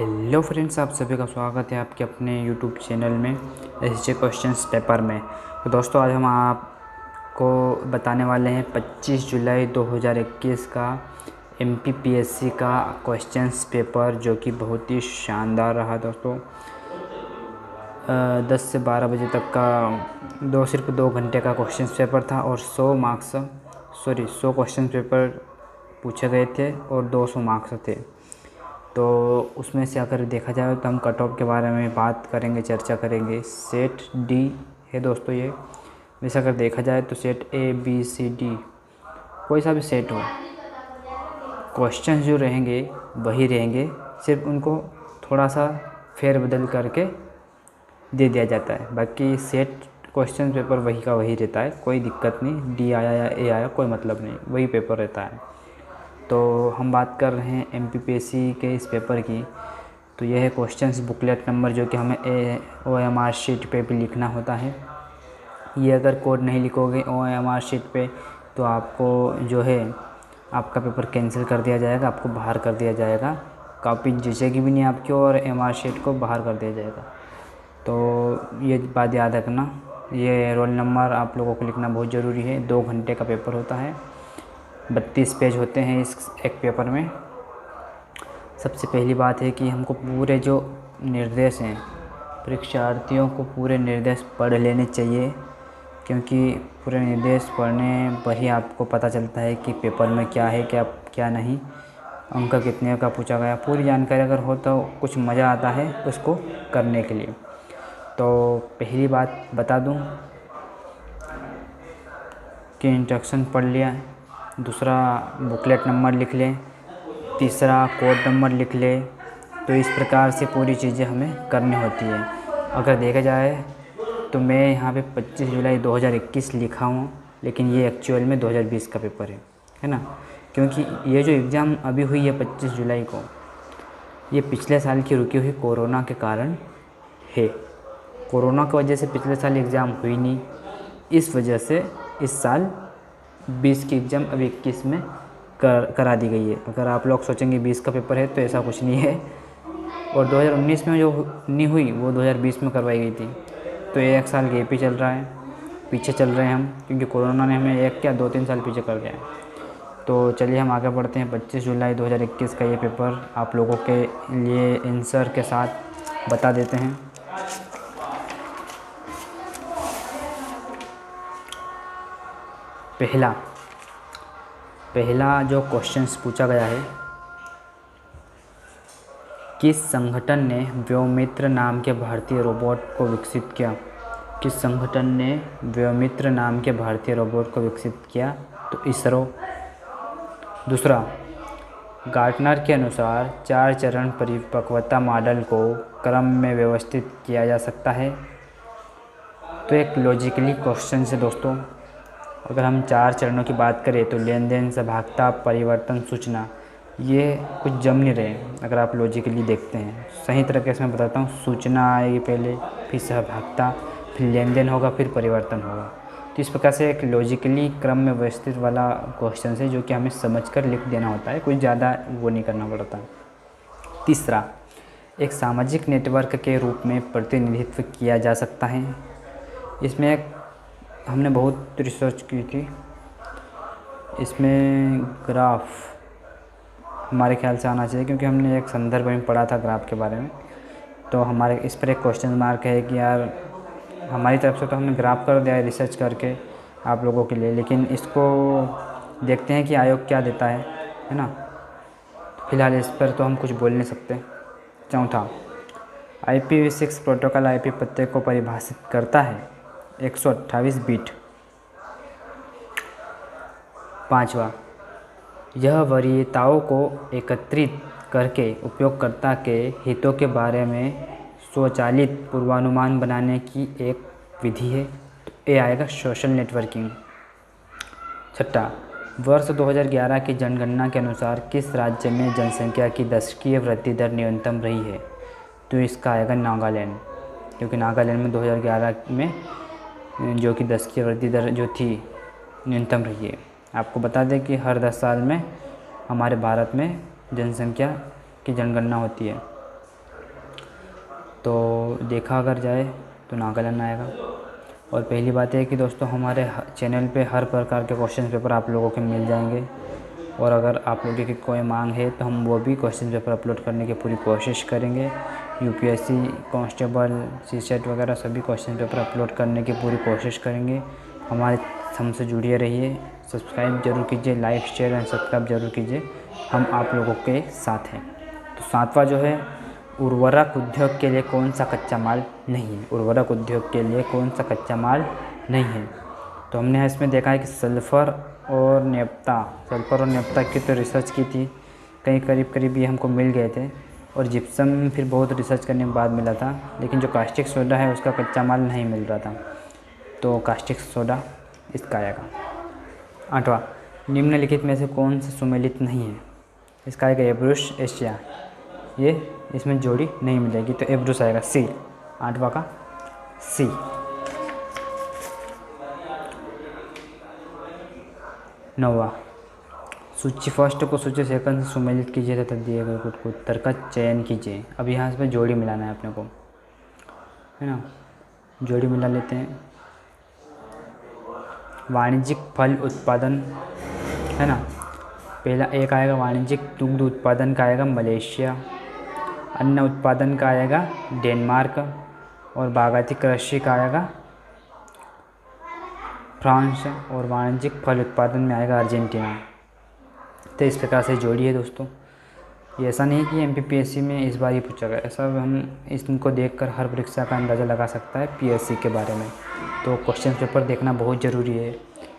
Hello friends, आप सभी का स्वागत है आपके अपने यूट्यूब चैनल में एसजे क्वेश्चंस पेपर में। तो दोस्तों, आज हम आपको बताने वाले हैं 25 जुलाई 2021 का एमपीपीएससी का क्वेश्चंस पेपर, जो कि बहुत ही शानदार रहा दोस्तों। 10 से 12 बजे तक का सिर्फ 2 घंटे का क्वेश्चंस पेपर था और 100 क्वेश्चन पेपर पूछे गए थे और 200 मार्क्स थे। तो उसमें से अगर देखा जाए तो हम कट ऑफ के बारे में बात करेंगे, चर्चा करेंगे। सेट डी है दोस्तों ये। वैसे अगर देखा जाए तो set A B C D कोई सा भी सेट हो, क्वेश्चन जो रहेंगे वही रहेंगे, सिर्फ उनको थोड़ा सा फेरबदल करके दे दिया जाता है। बाकी सेट क्वेश्चन पेपर वही का वही रहता है, कोई दिक्कत नहीं। डी आया या ए आया कोई मतलब नहीं, वही पेपर रहता है। तो हम बात कर रहे हैं एमपीपीएससी के इस पेपर की। तो यह है क्वेश्चंस बुकलेट नंबर, जो कि हमें OMR शीट पे भी लिखना होता है। ये अगर कोड नहीं लिखोगे OMR शीट पे तो आपको जो है आपका पेपर कैंसिल कर दिया जाएगा, आपको बाहर कर दिया जाएगा। कॉपी जचेगी भी नहीं आपकी और MR शीट को बाहर कर दिया जाएगा। तो ये बात याद रखना। ये रोल नंबर आप लोगों को लिखना बहुत ज़रूरी है। 2 घंटे का पेपर होता है, 32 पेज होते हैं इस एक पेपर में। सबसे पहली बात है कि हमको पूरे जो निर्देश हैं, परीक्षार्थियों को पूरे निर्देश पढ़ लेने चाहिए, क्योंकि पूरे निर्देश पढ़ने पर ही आपको पता चलता है कि पेपर में क्या है क्या नहीं, अंक कितने का पूछा गया। पूरी जानकारी अगर हो तो कुछ मज़ा आता है उसको करने के लिए। तो पहली बात बता दूं कि इंस्ट्रक्शन पढ़ लिया, दूसरा बुकलेट नंबर लिख लें, तीसरा कोड नंबर लिख लें। तो इस प्रकार से पूरी चीज़ें हमें करनी होती है। अगर देखा जाए तो मैं यहाँ पे 25 जुलाई 2021 लिखा हूँ, लेकिन ये एक्चुअल में 2020 का पेपर है ना। क्योंकि ये जो एग्ज़ाम अभी हुई है 25 जुलाई को, ये पिछले साल की रुकी हुई कोरोना के कारण है। कोरोना की वजह से पिछले साल एग्ज़ाम हुई नहीं, इस वजह से इस साल 20 की एग्ज़ाम अब 21 में करा दी गई है। अगर आप लोग सोचेंगे 20 का पेपर है, तो ऐसा कुछ नहीं है। और 2019 में जो नहीं हुई वो 2020 में करवाई गई थी। तो ये 1 साल गैप ही चल रहा है, पीछे चल रहे हैं हम, क्योंकि कोरोना ने हमें 2-3 साल पीछे कर दिया है। तो चलिए हम आगे बढ़ते हैं। 25 जुलाई 2021 का ये पेपर आप लोगों के लिए आंसर के साथ बता देते हैं। पहला जो क्वेश्चंस पूछा गया है, किस संगठन ने व्योमित्र नाम के भारतीय रोबोट को विकसित किया? किस संगठन ने व्योमित्र नाम के भारतीय रोबोट को विकसित किया? तो इसरो। दूसरा, गार्टनर के अनुसार 4 चरण परिपक्वता मॉडल को क्रम में व्यवस्थित किया जा सकता है। तो एक लॉजिकली क्वेश्चन है दोस्तों। अगर हम 4 चरणों की बात करें तो लेन देन, सहभागिता, परिवर्तन, सूचना, ये कुछ जम नहीं रहे। अगर आप लॉजिकली देखते हैं, सही तरीके से मैं बताता हूँ। सूचना आएगी पहले, फिर सहभागिता, फिर लेन देन होगा, फिर परिवर्तन होगा। तो इस प्रकार से एक लॉजिकली क्रम में व्यवस्थित वाला क्वेश्चन है, जो कि हमें समझकर लिख देना होता है, कुछ ज़्यादा वो नहीं करना पड़ता। तीसरा, एक सामाजिक नेटवर्क के रूप में प्रतिनिधित्व किया जा सकता है। इसमें हमने बहुत रिसर्च की थी। इसमें ग्राफ हमारे ख्याल से आना चाहिए, क्योंकि हमने एक संदर्भ में पढ़ा था ग्राफ के बारे में। तो हमारे इस पर एक क्वेश्चन मार्क है कि यार हमारी तरफ से तो हमने ग्राफ कर दिया है रिसर्च करके आप लोगों के लिए, लेकिन इसको देखते हैं कि आयोग क्या देता है ना। फिलहाल इस पर तो हम कुछ बोल नहीं सकते। चौथा, IPv6 प्रोटोकॉल IP पते को परिभाषित करता है 128 बिट। पाँचवा, यह वरीयताओं को एकत्रित करके उपयोगकर्ता के हितों के बारे में स्वचालित पूर्वानुमान बनाने की एक विधि है। तो ये आएगा सोशल नेटवर्किंग। छठा, वर्ष 2011 की जनगणना के अनुसार किस राज्य में जनसंख्या की दशकीय वृद्धि दर न्यूनतम रही है? तो इसका आएगा नागालैंड, क्योंकि नागालैंड में 2011 में जो कि 10 की वृद्धि दर जो थी न्यूनतम रही है। आपको बता दें कि हर 10 साल में हमारे भारत में जनसंख्या की जनगणना होती है। तो देखा अगर जाए तो नागालैंड आएगा। और पहली बात है कि दोस्तों हमारे चैनल पे हर प्रकार के क्वेश्चन पेपर आप लोगों के मिल जाएंगे, और अगर आप लोगों की कोई मांग है तो हम वो भी क्वेश्चन पेपर अपलोड करने की पूरी कोशिश करेंगे। यूपीएससी कांस्टेबल सीसेट वगैरह सभी क्वेश्चन पेपर अपलोड करने की पूरी कोशिश करेंगे। हमसे जुड़े रहिए, सब्सक्राइब जरूर कीजिए, लाइक शेयर एंड सब्सक्राइब जरूर कीजिए, हम आप लोगों के साथ हैं। तो 7वां जो है, उर्वरक उद्योग के लिए कौन सा कच्चा माल नहीं है। उर्वरक उद्योग के लिए कौन सा कच्चा माल नहीं है। तो हमने इसमें देखा है कि सल्फ़र और नेप्ता की तो रिसर्च की थी, कहीं करीब ये हमको मिल गए थे, और जिप्सम फिर बहुत रिसर्च करने के बाद मिला था, लेकिन जो कास्टिक सोडा है उसका कच्चा माल नहीं मिल रहा था, तो कास्टिक सोडा इसका आएगा। 8वां, निम्नलिखित में से कौन सा सुमेलित नहीं है। इसका आएगा एब्रुस एशिया, ये इसमें जोड़ी नहीं मिलेगी, तो एब्रुस आएगा सी, 8वां का सी। 9वां, सूची फर्स्ट को सूची सेकंड से सुमेलित कीजिए तथा दिए गए उत्तर का चयन कीजिए। अब यहाँ इसमें जोड़ी मिलाना है अपने को, है ना। जोड़ी मिला लेते हैं। वाणिज्यिक फल उत्पादन, है ना, पहला एक आएगा वाणिज्यिक दुग्ध उत्पादन का आएगा मलेशिया, अन्न उत्पादन का आएगा डेनमार्क, और बागायती कृषि का आएगा फ्रांस, और वाणिज्यिक फल उत्पादन में आएगा अर्जेंटीना। तो इस प्रकार से जोड़ी है दोस्तों। ये ऐसा नहीं कि एमपीपीएससी में इस बार ही पूछा गया, ऐसा हम इनको देखकर हर परीक्षा का अंदाज़ा लगा सकता है पीएससी के बारे में। तो क्वेश्चन पेपर देखना बहुत ज़रूरी है।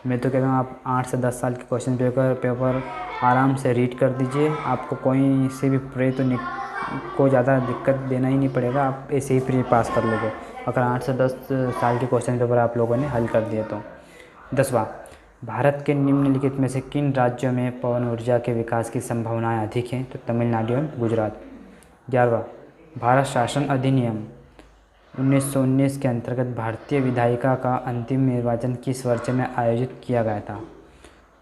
मैं तो कहता हूँ आप 8 से 10 साल के क्वेश्चन पेपर आराम से रीड कर दीजिए, आपको कोई से भी प्रे तो को ज़्यादा दिक्कत देना ही नहीं पड़ेगा, आप ऐसे ही प्री पास कर लोगे अगर 8 से 10 साल के क्वेश्चन पेपर आप लोगों ने हल कर दिए तो। 10वां, भारत के निम्नलिखित में से किन राज्यों में पवन ऊर्जा के विकास की संभावनाएं अधिक हैं। तो तमिलनाडु एवं गुजरात। 11वां, भारत शासन अधिनियम 1919 के अंतर्गत भारतीय विधायिका का अंतिम निर्वाचन किस वर्ष में आयोजित किया गया था।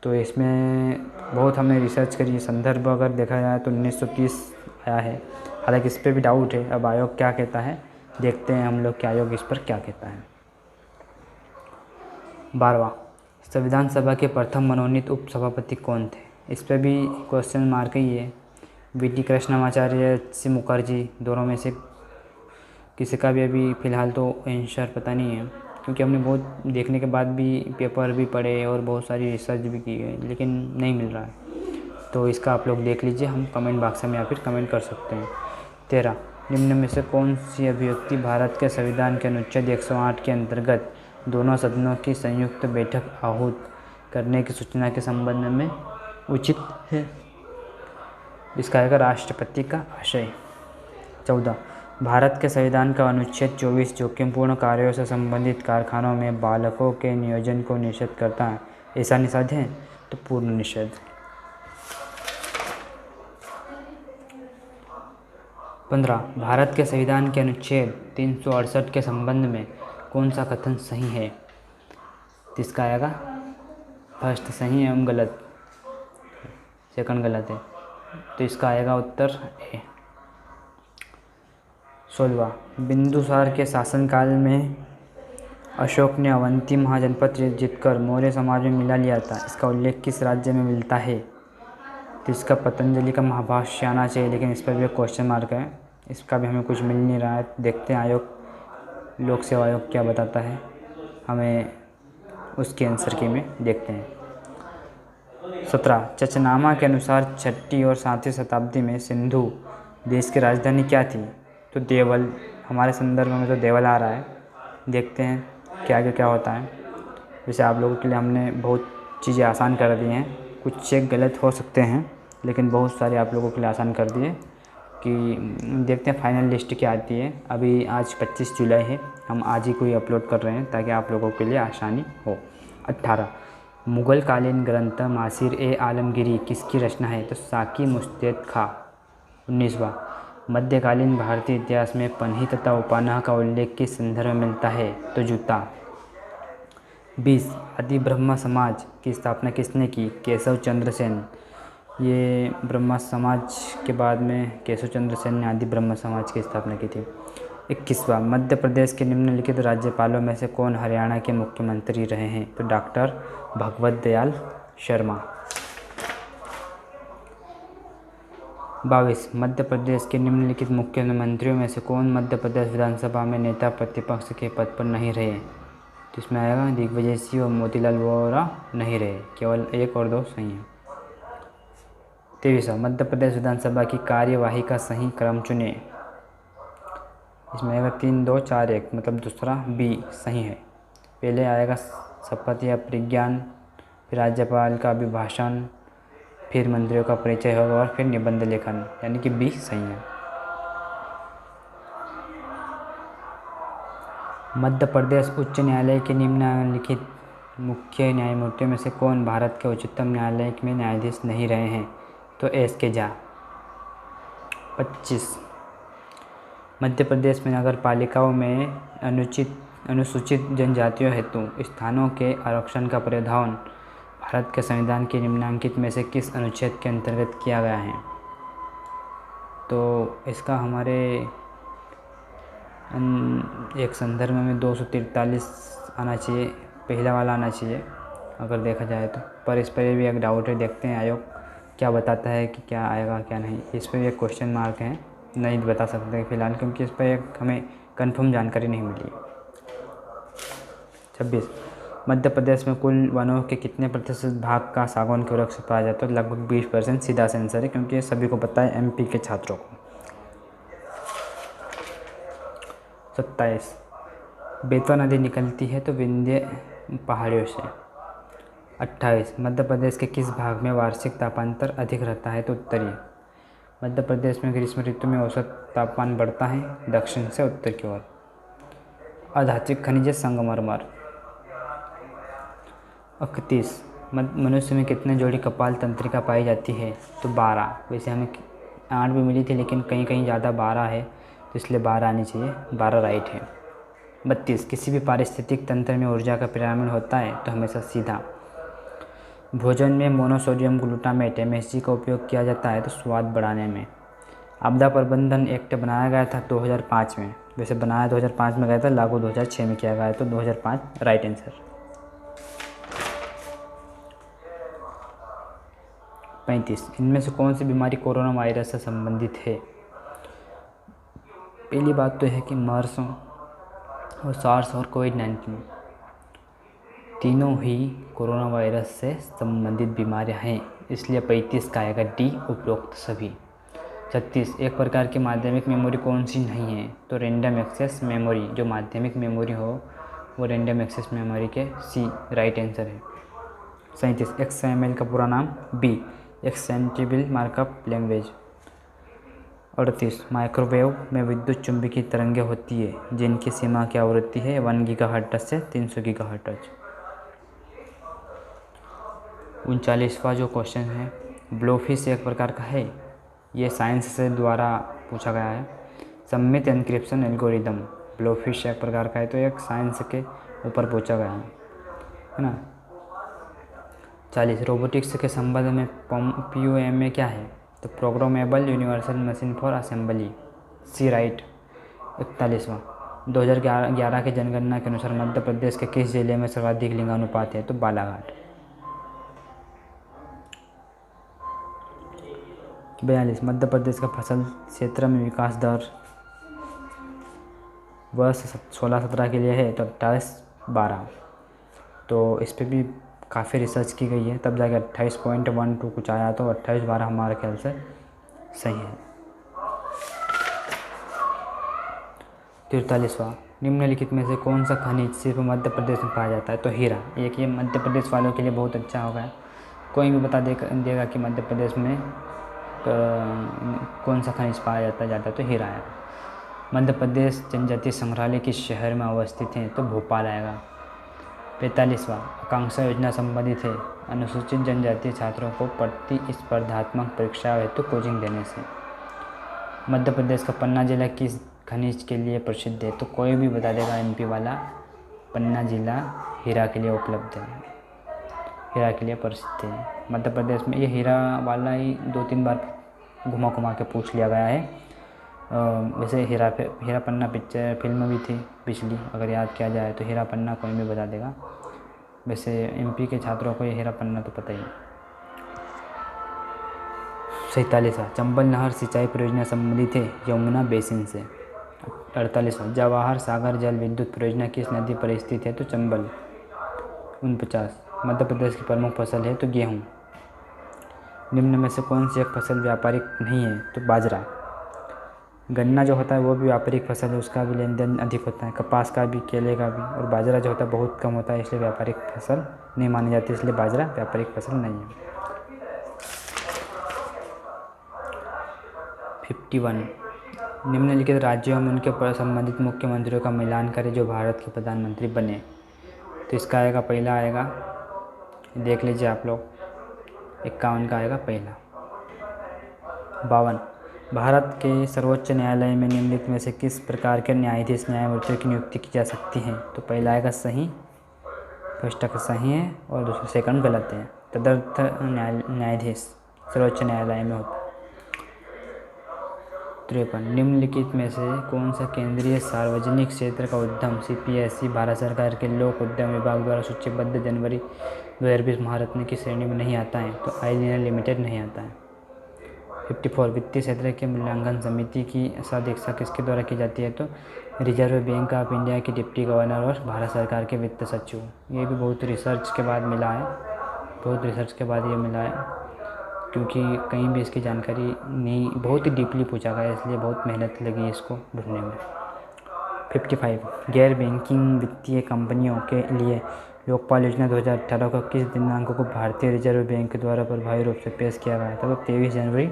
तो इसमें बहुत हमने रिसर्च करी, संदर्भ अगर देखा जाए तो 1930 आया है, हालांकि इस पर भी डाउट है, अब आयोग क्या कहता है देखते हैं हम लोग कि आयोग इस पर क्या कहता है। 12वां, संविधान सभा के प्रथम मनोनीत उपसभापति कौन थे। इस पर भी क्वेश्चन मार्क ही है, वी.डी. कृष्णमाचार्य, सी मुखर्जी, दोनों में से किसी का भी अभी फ़िलहाल तो आंसर पता नहीं है, क्योंकि हमने बहुत देखने के बाद भी पेपर भी पढ़े और बहुत सारी रिसर्च भी की है, लेकिन नहीं मिल रहा है। तो इसका आप लोग देख लीजिए, हम कमेंट बॉक्स में या फिर कमेंट कर सकते हैं। 13, निम्न में से कौन सी अभिव्यक्ति भारत के संविधान के अनुच्छेद 108 के अंतर्गत दोनों सदनों की संयुक्त बैठक आहूत करने की सूचना के संबंध में उचित है। इसका आएगा राष्ट्रपति का आशय। 14, भारत के संविधान का अनुच्छेद 24 जोखिमपूर्ण कार्यों से संबंधित कारखानों में बालकों के नियोजन को निषेध करता है, ऐसा निषेध है तो पूर्ण निषेध। 15, भारत के संविधान के अनुच्छेद 368 के संबंध में कौन सा कथन सही है। तो इसका आएगा फर्स्ट सही एवं गलत, सेकंड गलत है, तो इसका आएगा उत्तर ए। 16, बिंदुसार के शासनकाल में अशोक ने अवंती महाजनपद जीतकर मौर्य समाज में मिला लिया था, इसका उल्लेख किस राज्य में मिलता है। तो इसका पतंजलि का महाभाष्य आना चाहिए, लेकिन इस पर भी क्वेश्चन मार्क है, इसका भी हमें कुछ मिल नहीं रहा है। देखते हैं आयोग, लोक सेवा आयोग क्या बताता है हमें, उसके आंसर की में देखते हैं। 17, चचनामा के अनुसार 6वीं और 7वीं शताब्दी में सिंधु देश की राजधानी क्या थी। तो देवल, हमारे संदर्भ में तो देवल आ रहा है, देखते हैं क्या आगे क्या होता है। वैसे आप लोगों के लिए हमने बहुत चीज़ें आसान कर दी हैं, कुछ चेक गलत हो सकते हैं, लेकिन बहुत सारे आप लोगों के लिए आसान कर दिए कि देखते हैं फाइनल लिस्ट क्या आती है। अभी आज 25 जुलाई है, हम आज ही कोई अपलोड कर रहे हैं ताकि आप लोगों के लिए आसानी हो। 18, मुग़ल कालीन ग्रंथ मासिर ए आलमगीरी किसकी रचना है। तो साकी मुस्तैद खां। 19वां, मध्यकालीन भारतीय इतिहास में पन्ही तथा उपान्हा का उल्लेख किस संदर्भ में मिलता है। तो जूता। 20, आदि ब्रह्म समाज की स्थापना किसने की। केशव चंद्र सेन। ये ब्रह्म समाज के बाद में केशव चंद्र सेन ने आदि ब्रह्म समाज की स्थापना की थी। 21वां, मध्य प्रदेश के निम्नलिखित राज्यपालों में से कौन हरियाणा के मुख्यमंत्री रहे हैं? तो डॉक्टर भगवत दयाल शर्मा। 22, मध्य प्रदेश के निम्नलिखित मुख्यमंत्रियों में से कौन मध्य प्रदेश विधानसभा में नेता प्रतिपक्ष के पद पर नहीं रहे? तो इसमें आएगा दिग्विजय सिंह और मोतीलाल वोरा नहीं रहे, केवल 1 और 2 सही हैं। 23वां, मध्य प्रदेश विधानसभा की कार्यवाही का सही क्रम चुने। इसमें आएगा 3, 2, 4, 1, मतलब दूसरा बी सही है। पहले आएगा शपथ या प्रज्ञान, फिर राज्यपाल का अभिभाषण, फिर मंत्रियों का परिचय होगा और फिर निबंध लेखन, यानी कि बी सही है। मध्य प्रदेश उच्च न्यायालय के निम्नलिखित मुख्य न्यायमूर्तियों में से कौन भारत के उच्चतम न्यायालय में न्यायाधीश नहीं रहे हैं? तो एस.के. झा। 25, मध्य प्रदेश में नगर पालिकाओं में अनुसूचित जनजातियों हेतु स्थानों के आरक्षण का प्रावधान भारत के संविधान के निम्नलिखित में से किस अनुच्छेद के अंतर्गत किया गया है? तो इसका हमारे एक संदर्भ में 243 आना चाहिए, पहला वाला आना चाहिए अगर देखा जाए तो। पर इस पर भी एक डाउट है, देखते हैं आयोग क्या बताता है कि क्या आएगा क्या नहीं। इस पर भी एक क्वेश्चन मार्क है, नहीं बता सकते फिलहाल, क्योंकि इस पर एक हमें कंफर्म जानकारी नहीं मिली। 26, मध्य प्रदेश में कुल वनों के कितने प्रतिशत भाग का सागौन के वृक्ष पाया जाता है? तो लगभग 20%। सीधा से आंसर है, क्योंकि ये सभी को पता है, एमपी के छात्रों को। 27, बेतवा नदी निकलती है तो विंध्य पहाड़ियों से। 28, मध्य प्रदेश के किस भाग में वार्षिक तापांतर अधिक रहता है? तो उत्तरी। मध्य प्रदेश में ग्रीष्म ऋतु में औसत तापमान बढ़ता है दक्षिण से उत्तर की ओर। अधात्विक खनिज संगमरमर। 31, मनुष्य में कितने जोड़ी कपाल तंत्रिका पाई जाती है? तो 12। वैसे हमें 8 भी मिली थी, लेकिन कहीं कहीं ज़्यादा 12 है, तो इसलिए 12 आनी चाहिए, 12 राइट है। 32, किसी भी पारिस्थितिक तंत्र में ऊर्जा का परिणाम होता है तो हमेशा सीधा। भोजन में मोनोसोडियम ग्लूटामेट MSG का उपयोग किया जाता है तो स्वाद बढ़ाने में। आपदा प्रबंधन एक्ट बनाया गया था 2005 में, वैसे बनाया 2005 में गया था, लागू 2006 में किया गया है, तो 2005 राइट आंसर। 35, इनमें से कौन सी बीमारी कोरोना वायरस से संबंधित है? पहली बात तो है कि मर्स और सार्स और कोविड-19 तीनों ही कोरोना वायरस से संबंधित बीमारियां हैं, इसलिए 35 का आएगा डी, उपरोक्त सभी। 36, एक प्रकार की माध्यमिक मेमोरी कौन सी नहीं है? तो रैंडम एक्सेस मेमोरी, जो माध्यमिक मेमोरी हो वो रैंडम एक्सेस मेमोरी के सी राइट आंसर है। 37, XML का पूरा नाम बी, एक्सेंटेबल मार्कअप लैंग्वेज। 38, माइक्रोवेव में विद्युत चुंबकीय तरंगें होती है जिनकी सीमा की आवृत्ति है 1 गीगाहर्ट्ज़ से 300 गीगाहर्ट्ज़। 39वां जो क्वेश्चन है, ब्लोफिश एक प्रकार का है, ये साइंस से द्वारा पूछा गया है। सममित एन्क्रिप्शन एल्गोरिदम, ब्लोफिश एक प्रकार का है, तो एक साइंस के ऊपर पूछा गया है ना। 40, रोबोटिक्स के संबंध में PUMA क्या है? तो programmable universal machine for assembly, see right. 41वां, 2011 की जनगणना के अनुसार मध्य प्रदेश के किस जिले में सर्वाधिक लिंगानुपात है? तो बालाघाट। 42, मध्य प्रदेश का फसल क्षेत्र में विकास दर वर्ष 16-17 के लिए है तो 28-12, तो इस पर भी काफ़ी रिसर्च की गई है, तब जाके 28.12 कुछ आया, तो 28-12 हमारे ख्याल से सही है। 43वां, निम्नलिखित में से कौन सा खनिज सिर्फ मध्य प्रदेश में पाया जाता है? तो हीरा। एक ये मध्य प्रदेश वालों के लिए बहुत अच्छा होगा, कोई भी बता देगा कि मध्य प्रदेश में कौन सा खनिज पाया जाता है ज़्यादा, तो हीरा आएगा। मध्य प्रदेश जनजातीय संग्रहालय किस शहर में अवस्थित है? तो भोपाल आएगा। 45वां, आकांक्षा योजना संबंधित है अनुसूचित जनजातीय छात्रों को प्रतिस्पर्धात्मक परीक्षा हेतु कोचिंग देने से। मध्य प्रदेश का पन्ना जिला किस खनिज के लिए प्रसिद्ध है? तो कोई भी बता देगा MP वाला, पन्ना जिला हीरा के लिए उपलब्ध है, हीरा के लिए प्रसिद्ध है। मध्य प्रदेश में ये हीरा वाला ही 2-3 बार घुमा घुमा के पूछ लिया गया है, वैसे हीरा पन्ना पिक्चर फिल्म भी थी पिछली, अगर याद किया जाए तो हीरा पन्ना कोई भी बता देगा। वैसे एमपी के छात्रों को ये हीरा पन्ना तो पता ही है। 47वां चंबल नहर सिंचाई परियोजना संबंधित है यमुना बेसिन से। 48वां जवाहर सागर जल विद्युत परियोजना किस नदी पर स्थित है तो चंबल। 49 मध्य प्रदेश की प्रमुख फसल है तो गेहूँ। निम्न में से कौन सी एक फसल व्यापारिक नहीं है तो बाजरा। गन्ना जो होता है वो भी व्यापारिक फसल है, उसका भी लेन देन अधिक होता है, कपास का भी, केले का भी, और बाजरा जो होता है बहुत कम होता है, इसलिए व्यापारिक फसल नहीं मानी जाती, इसलिए बाजरा व्यापारिक फसल नहीं है। 51 निम्नलिखित राज्यों में उनके संबंधित मुख्यमंत्रियों का मिलान करें जो भारत के प्रधानमंत्री बने। तो इसका आएगा, पहला आएगा, देख लीजिए आप लोग, 51 का आएगा पहला। 52 भारत के सर्वोच्च न्यायालय में निम्नलिखित में से किस प्रकार के न्यायाधीश न्यायमूर्तियों की नियुक्ति की जा सकती है तो पहला आएगा सही, फर्स्ट का सही है और दूसरा सेकंड गलत है। तदर्थ न्यायाधीश सर्वोच्च न्यायालय में होता है। 53 निम्नलिखित में से कौन सा केंद्रीय सार्वजनिक क्षेत्र का उद्यम CPSE भारत सरकार के लोक उद्यम विभाग द्वारा सूचीबद्ध जनवरी 2020 महारत्न की श्रेणी में नहीं आता है तो आईलिनर लिमिटेड नहीं आता है। 54 वित्तीय क्षेत्र के मूल्यांकन समिति की अध्यक्षता किसके द्वारा की जाती है तो रिजर्व बैंक ऑफ इंडिया के डिप्टी गवर्नर और भारत सरकार के वित्त सचिव। ये भी बहुत रिसर्च के बाद मिला है, बहुत रिसर्च के बाद ये मिला है, क्योंकि कहीं भी इसकी जानकारी नहीं, बहुत ही डीपली पूछा गया, इसलिए बहुत मेहनत लगी इसको ढूंढने में। 55 गैर बैंकिंग वित्तीय कंपनियों के लिए लोकपाल योजना 2018 को किस दिनांक को भारतीय रिजर्व बैंक द्वारा प्रभावी रूप से पेश किया गया था तो 23 जनवरी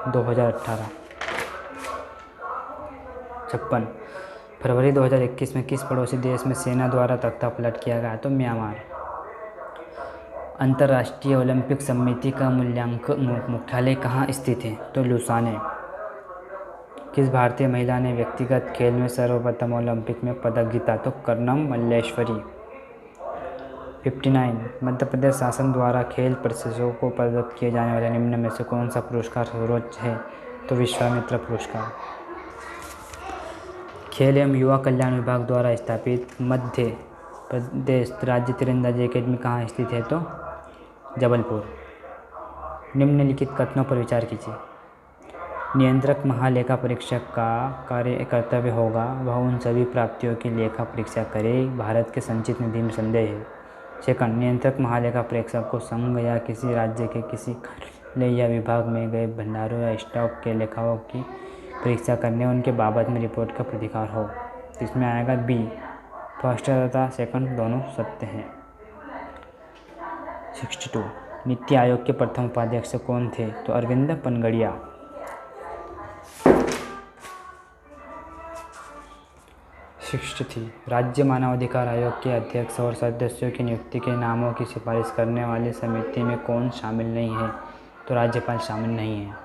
2018। 56 फरवरी 2021 में किस पड़ोसी देश में सेना द्वारा तख्तापलट किया गया तो म्यांमार। अंतर्राष्ट्रीय ओलंपिक समिति का मुख्यालय कहाँ स्थित है तो लुसाने। किस भारतीय महिला ने व्यक्तिगत खेल में सर्वप्रथम ओलंपिक में पदक जीता तो कर्णम मल्लेश्वरी। 59 मध्य प्रदेश शासन द्वारा खेल प्रशिक्षकों को प्रदत्त किए जाने वाले निम्न में से कौन सा पुरस्कार सर्वोच्च है तो विश्वामित्र पुरस्कार। खेल एवं युवा कल्याण विभाग द्वारा स्थापित मध्य प्रदेश राज्य तीरंदाजी अकेडमी कहाँ स्थित है तो जबलपुर। निम्नलिखित कथनों पर विचार कीजिए। नियंत्रक महालेखा परीक्षक का कर्तव्य होगा वह उन सभी प्राप्तियों की लेखा परीक्षा करे भारत के संचित निधि में संदेह है। सेकंड नियंत्रक महालेखा परीक्षक को संघ या किसी राज्य के किसी कार्यालय या विभाग में गए भंडारों या स्टॉक के लेखाओं की परीक्षा करने उनके बाबत में रिपोर्ट का अधिकार हो। इसमें आएगा बी, फर्स्ट तथा सेकंड दोनों सत्य हैं। 62 नीति आयोग के प्रथम उपाध्यक्ष कौन थे तो अरविंद पनगड़िया। 63 राज्य मानवाधिकार आयोग के अध्यक्ष और सदस्यों की नियुक्ति के नामों की सिफारिश करने वाली समिति में कौन शामिल नहीं है तो राज्यपाल शामिल नहीं है।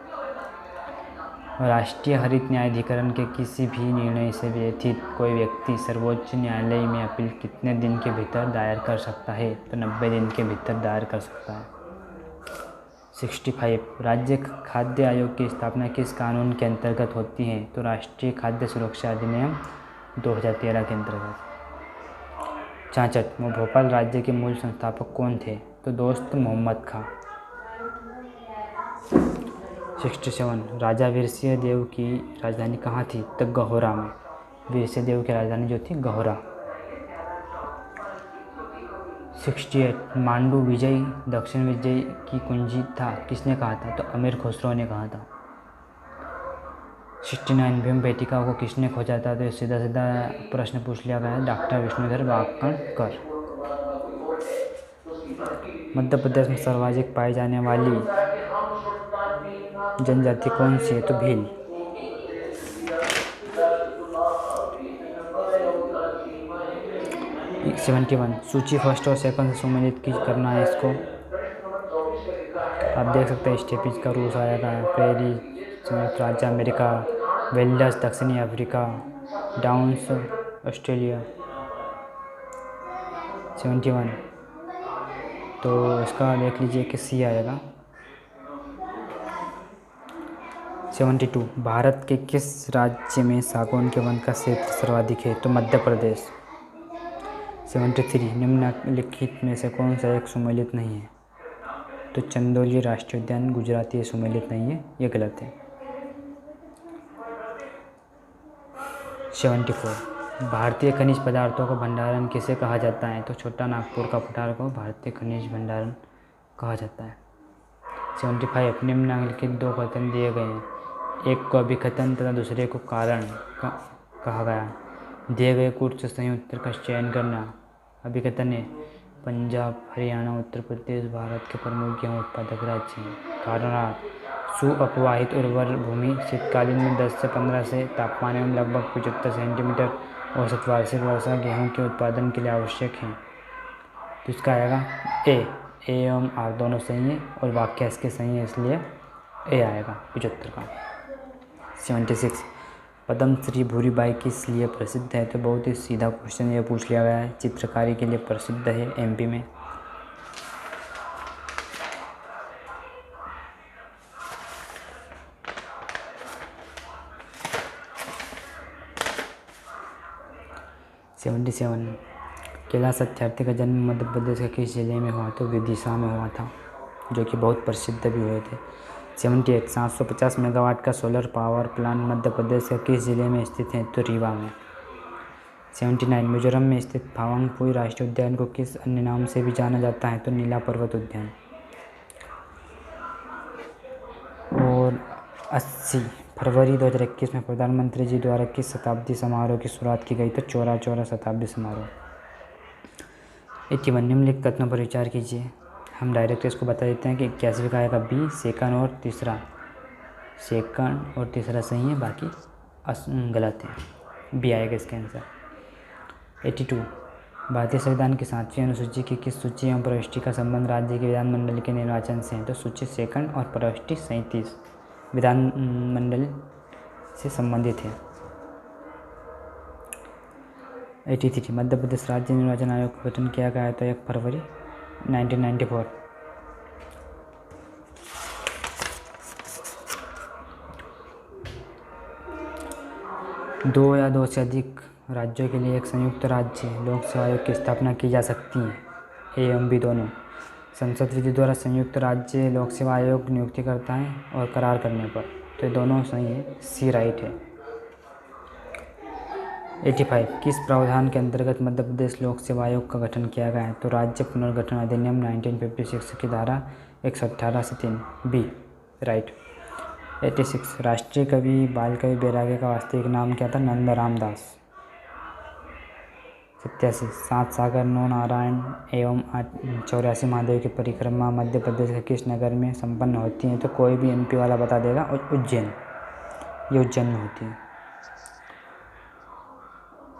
राष्ट्रीय हरित न्यायाधिकरण के किसी भी निर्णय से व्यथित कोई व्यक्ति सर्वोच्च न्यायालय में अपील कितने दिन के भीतर दायर कर सकता है तो 90 दिन के भीतर दायर कर सकता है। 65 राज्य खाद्य आयोग की स्थापना किस कानून के अंतर्गत होती है तो राष्ट्रीय खाद्य सुरक्षा अधिनियम 2013 के अंतर्गत। 66 भोपाल राज्य के मूल संस्थापक कौन थे तो दोस्त मोहम्मद खां। 67 राजा वीरसिंह देव की राजधानी कहाँ थी तो गहोरा में। वीरसिंह देव की राजधानी जो थी गहोरा। 68 मांडू विजय दक्षिण विजय की कुंजी था किसने कहा था तो अमीर खुसरो ने कहा था। 69 भीमबेटका को किसने खोजा था तो सीधा सीधा प्रश्न पूछ लिया गया है डॉक्टर विष्णुधर वाकणकर। मध्य प्रदेश में सर्वाधिक पाई जाने वाली जनजाति कौन सी है तो भील। 71 सूची फर्स्ट और सेकंड से सम्मिलित की करना है इसको। आप देख सकते हैं स्टेपिज का रूस आएगा, प्रेरी संयुक्त राज्य अमेरिका, वेल्डस दक्षिणी अफ्रीका, डाउन्स ऑस्ट्रेलिया। 71 तो इसका देख लीजिए कि सी आएगा। 72 भारत के किस राज्य में सागौन के वन का क्षेत्र सर्वाधिक है? तो मध्य प्रदेश। 73 निम्नलिखित में से कौन सा एक सुमेलित नहीं है? तो चंदौली राष्ट्रीय उद्यान गुजरात ये सुमेलित नहीं है, ये गलत है। 74 भारतीय खनिज पदार्थों का भंडारण किसे कहा जाता है? तो छोटा नागपुर का पठार को भारतीय खनिज भंडारण कहा जाता है। 75 निम्नलिखित दो कथन दिए गए हैं, एक को अभिकथन तथा दूसरे को कारण कहा गया। दिए गए कूट से सही उत्तर का चयन करना। अभिकथन है पंजाब, हरियाणा, उत्तर प्रदेश भारत के प्रमुख गेहूं उत्पादक राज्य हैं। कारणार्थ सुअपवाहित उर्वर भूमि शीतकालीन में 10 से 15 से तापमान एवं लगभग 75 सेंटीमीटर औसत वार्षिक वर्षा गेहूं के उत्पादन के लिए आवश्यक है। तो इसका आएगा ए एवं आर दोनों सही है और वाक्य इसके सही है, इसलिए ए आएगा 75 का। 76 पद्मश्री भूरीबाई किस लिए प्रसिद्ध है? तो बहुत ही सीधा क्वेश्चन ये पूछ लिया गया है। चित्रकारी के लिए प्रसिद्ध है एमपी में। सेवेंटी सेवन कैलाश सत्यार्थी का जन्म मध्य प्रदेश के किस जिले में हुआ? तो विदिशा में हुआ था, जो कि बहुत प्रसिद्ध भी हुए थे। 78 750 मेगावाट का solar power plant Madhya Pradesh के किस जिले में स्थित है? तो रीवा में। 79 मिजोरम में स्थित फावांगपुई राष्ट्रीय उद्यान को किस अन्य नाम से भी जाना जाता है? तो नीला पर्वत उद्यान। और 80 फरवरी 2021 में प्रधानमंत्री जी द्वारा किस शताब्दी समारोह की शुरुआत की गई? तो चौरा चौरा शताब्दी समारोह। 81 निम्नलिखित कथनों पर विचार कीजिए। हम डायरेक्ट इसको बता देते हैं कि 81 का आएगा बी, सेकंड और तीसरा सही है, बाकी गलत है, बी आएगा इसका आंसर। 82 भारतीय संविधान की 7वीं अनुसूची की किस सूची एवं प्रविष्टि का संबंध राज्य के विधानमंडल के निर्वाचन से है? तो सूची सेकंड और प्रविष्टि 37 विधानमंडल से संबंधित है। 83 मध्य प्रदेश राज्य निर्वाचन आयोग का गठन किया गया है? तो 1 फरवरी 1994। 2 या 2 से अधिक राज्यों के लिए एक संयुक्त राज्य लोक सेवा आयोग की स्थापना की जा सकती है, ए एवं बी दोनों। संसद विधि द्वारा संयुक्त राज्य लोक सेवा आयोग नियुक्ति करता है और करार करने पर, तो ये दोनों सही है, सी राइट है। 85 किस प्रावधान के अंतर्गत मध्य प्रदेश लोक सेवा आयोग का गठन किया गया है? तो राज्य पुनर्गठन अधिनियम 1956 की धारा 118 से 3, बी राइट। 86 राष्ट्रीय कवि बाल कवि बैरागी का वास्तविक नाम क्या था? नंदराम दास। 87 7 सागर 9 नारायण एवं 84 महादेव की परिक्रमा मध्य प्रदेश के किस नगर में संपन्न होती है? तो कोई भी एमपी वाला बता देगा, उज्जैन, ये उज्जैन में होती है।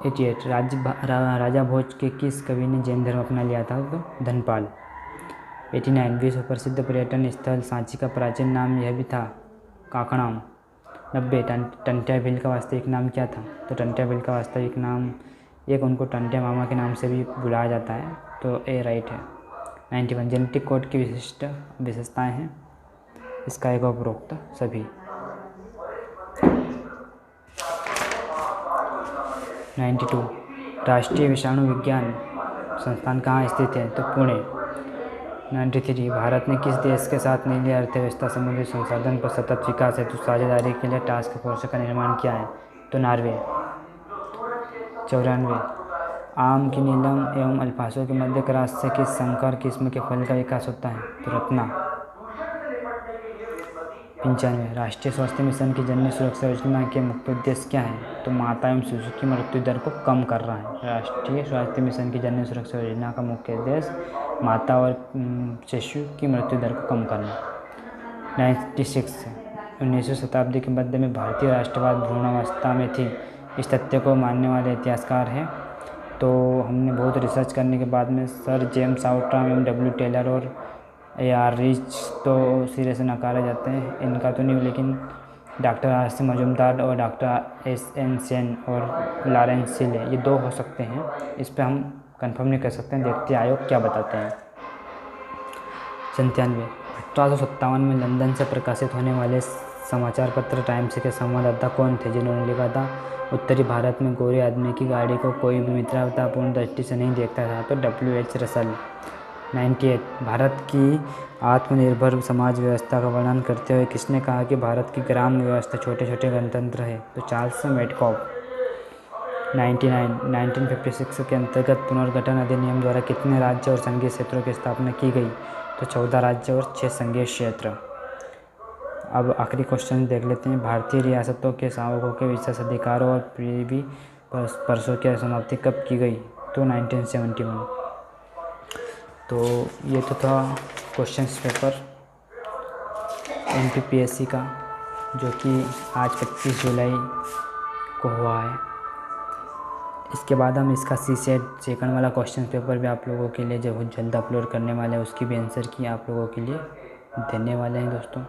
88 राजा भोज के किस कवि ने जैन धर्म अपना लिया था? तो धनपाल। 89 विश्व प्रसिद्ध पर्यटन स्थल सांची का प्राचीन नाम यह भी था, काकड़ाम। 90 टंट्या भील का वास्तविक नाम क्या था? तो टंट्या भील का वास्तविक नाम, एक उनको टंट्या मामा के नाम से भी बुलाया जाता है, तो ए राइट है। 91 जेनेटिक कोड की विशेषताएं हैं, इसका एक उपरोक्त सभी। 92 राष्ट्रीय विषाणु विज्ञान संस्थान कहाँ स्थित है? तो पुणे। 93 भारत ने किस देश के साथ नीली अर्थव्यवस्था समुद्री संसाधन पर सतत विकास हेतु साझेदारी के लिए टास्क फोर्स का निर्माण किया है? तो नॉर्वे। 94 आम की नीलम एवं अल्फासो के मध्य क्रॉस से किस संकर किस्म के फल का विकास होता है? तो रत्ना। 95 राष्ट्रीय स्वास्थ्य मिशन की जननी सुरक्षा योजना के मुख्य उद्देश्य क्या है? तो माता एवं शिशु की मृत्यु दर को कम कर रहा है। राष्ट्रीय स्वास्थ्य मिशन की जननी सुरक्षा योजना का मुख्य उद्देश्य माता और शिशु की मृत्यु दर को कम करना। 96 19वीं शताब्दी के मध्य में भारतीय राष्ट्रवाद भ्रूणावस्था में थी, इस तथ्य को मानने वाले इतिहासकार हैं? तो हमने बहुत रिसर्च करने के बाद में सर जेम्स आउट्राम एवं डब्ल्यू टेलर और ए.आर. रिच तो सिरे से नकारे जाते हैं, इनका तो नहीं, लेकिन डॉक्टर आर.सी. मजूमदार और डॉक्टर एस.एन. सेन और लॉरेंस सिले, ये 2 हो सकते हैं। इस पर हम कंफर्म नहीं कर सकते हैं, देखते हैं आयोग क्या बताते हैं। 97 1857 में लंदन से प्रकाशित होने वाले समाचार पत्र टाइम्स के संवाददाता कौन थे जिन्होंने लिखा था उत्तरी भारत में गोरे आदमी की गाड़ी को कोई भी मित्रतापूर्ण दृष्टि से नहीं देखता था? तो W.H. रसल। 98 भारत की आत्मनिर्भर समाज व्यवस्था का वर्णन करते हुए किसने कहा कि भारत की ग्राम व्यवस्था छोटे छोटे गणतंत्र है? तो चार्ल्स मेडकॉफ। 1956 के अंतर्गत पुनर्गठन अधिनियम द्वारा कितने राज्य और संघीय क्षेत्रों की स्थापना की गई? तो 14 राज्य और 6 संघीय क्षेत्र। अब आखिरी क्वेश्चन देख लेते हैं। भारतीय रियासतों के शासकों के विशेषाधिकारों और प्रीवी परसों की समाप्ति कब की गई? तो 1971। तो ये तो था क्वेश्चन पेपर MPPSC का, जो कि आज 25 जुलाई को हुआ है। इसके बाद हम इसका CSET सेकंड वाला क्वेश्चन पेपर भी आप लोगों के लिए जो बहुत जल्द अपलोड करने वाले हैं, उसकी भी आंसर की आप लोगों के लिए देने वाले हैं दोस्तों।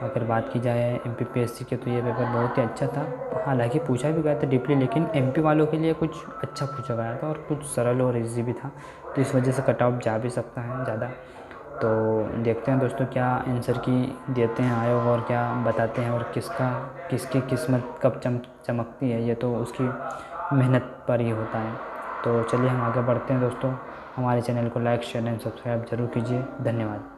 अगर बात की जाए MPPSC के, तो ये पेपर बहुत ही अच्छा था। हालांकि पूछा भी गया था डीपली, लेकिन MP वालों के लिए कुछ अच्छा पूछा गया था और कुछ सरल और इजी भी था, तो इस वजह से कट ऑफ जा भी सकता है ज़्यादा। तो देखते हैं दोस्तों क्या आंसर की देते हैं आयोग और क्या बताते हैं, और किसकी किस्मत कब चमकती है, ये तो उसकी मेहनत पर ही होता है। तो चलिए हम आगे बढ़ते हैं दोस्तों। हमारे चैनल को लाइक शेयर एंड सब्सक्राइब जरूर कीजिए। धन्यवाद।